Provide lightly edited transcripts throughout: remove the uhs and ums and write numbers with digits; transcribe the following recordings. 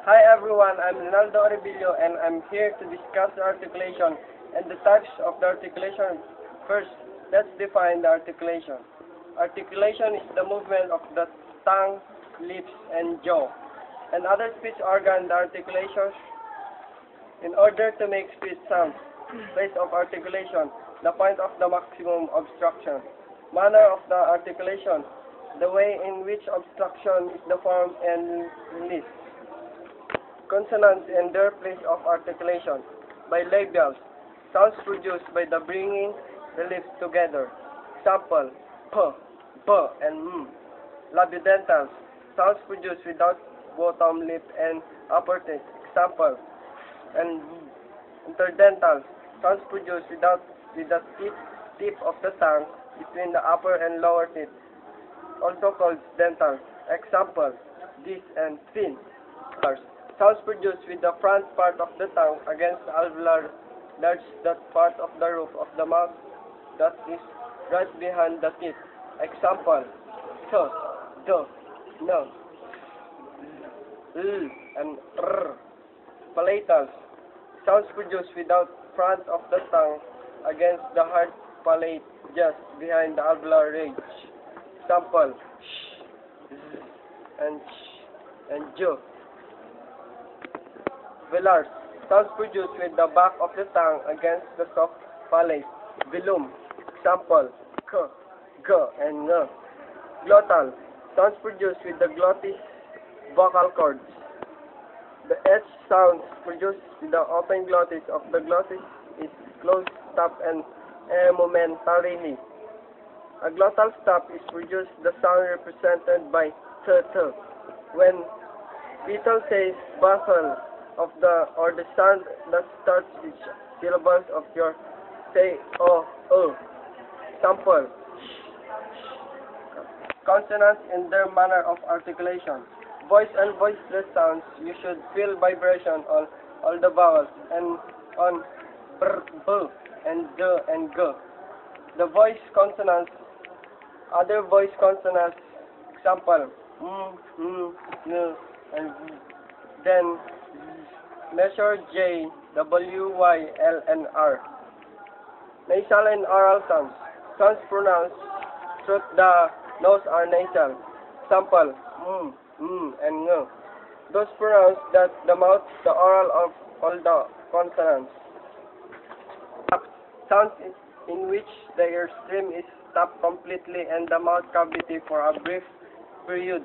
Hi everyone, I'm REYNALDO and I'm here to discuss the articulation and the types of the articulation. First, let's define the articulation. Articulation is the movement of the tongue, lips, and jaw, and other speech organ. The articulations in order to make speech sounds. Place of articulation, the point of the maximum obstruction. Manner of the articulation, the way in which obstruction is formed and released. Consonants and their place of articulation. Bilabials, sounds produced by the bringing the lips together. Example, p, b, and m. Labidentals, sounds produced without bottom lip and upper teeth. Example, and interdentals, sounds produced with the tip of the tongue between the upper and lower teeth, also called dentals. Example, this and thin. Sounds produced with the front part of the tongue against the alveolar, that's that part of the roof of the mouth that is right behind the teeth. Example, t, d, n, l, and r. Palatals, sounds produced without front of the tongue against the hard palate just behind the alveolar ridge. Example, sh, z, and j. Velars, sounds produced with the back of the tongue against the soft palate. Velum, example, k, g, and ng. Glottal, sounds produced with the glottis vocal cords. The H sounds produced with the open glottis of the glottis is closed stop and momentarily. A glottal stop is produced the sound represented by t, t. When people says basal of the sound that starts each syllables of your say o, Example, consonants in their manner of articulation. Voice and voiceless sounds, you should feel vibration on all the vowels and on br, b, and d and g. The voice consonants, other voice consonants, example, n, and v. Then measure J, W, Y, L, and R. Nasal and oral sounds. Sounds pronounced through the nose are nasal. Example, and ng. Those pronounced that the mouth, the oral of all the consonants. Sounds in which the airstream is stopped completely and the mouth cavity for a brief period.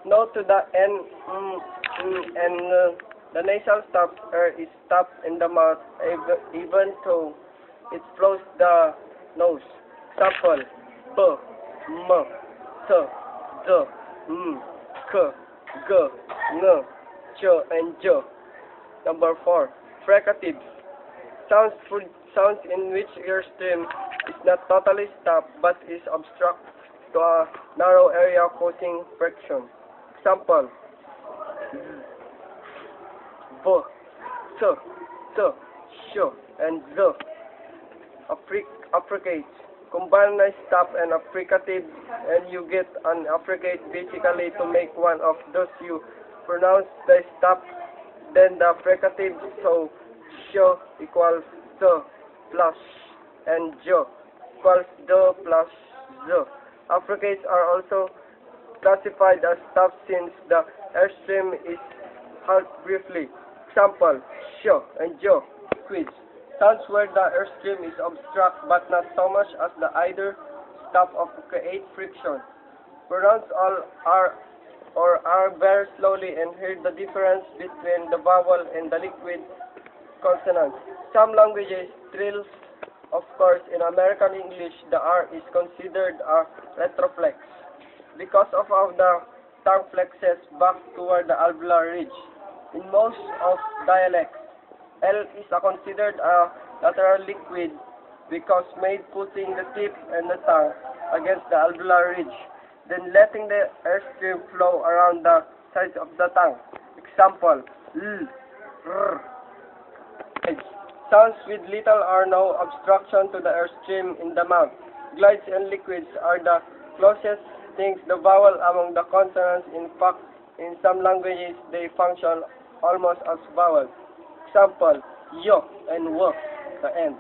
Note to the N, and ng. The nasal stop air is stopped in the mouth even though it flows the nose. Example, p, m, t, d, m, k, g, ng, ch, and j. Number 4. Fricatives. Sounds in which airstream is not totally stopped but is obstructed to a narrow area causing friction. Example, v, t, sh, and z. Affricates. Combine a stop and a fricative and you get an affricate. Basically, to make one of those you pronounce the stop, then the fricative, so sh equals t plus and j equals d plus z. Affricates are also classified as stops since the airstream is held briefly. Example, sh and j. Quiz. Sounds where the airstream is obstruct but not so much as the either stop of create friction. Pronounce all R or R very slowly and hear the difference between the vowel and the liquid consonants. Some languages trills, of course. In American English, the R is considered a retroflex because of how the tongue flexes back toward the alveolar ridge. In most of dialects, L is considered a lateral liquid because made putting the tip and the tongue against the alveolar ridge, then letting the airstream flow around the sides of the tongue. Example, L, R. Sounds with little or no obstruction to the airstream in the mouth. Glides and liquids are the closest things the vowel among the consonants. In fact, In some languages, they function almost as vowels. Example, yo and wo, the end.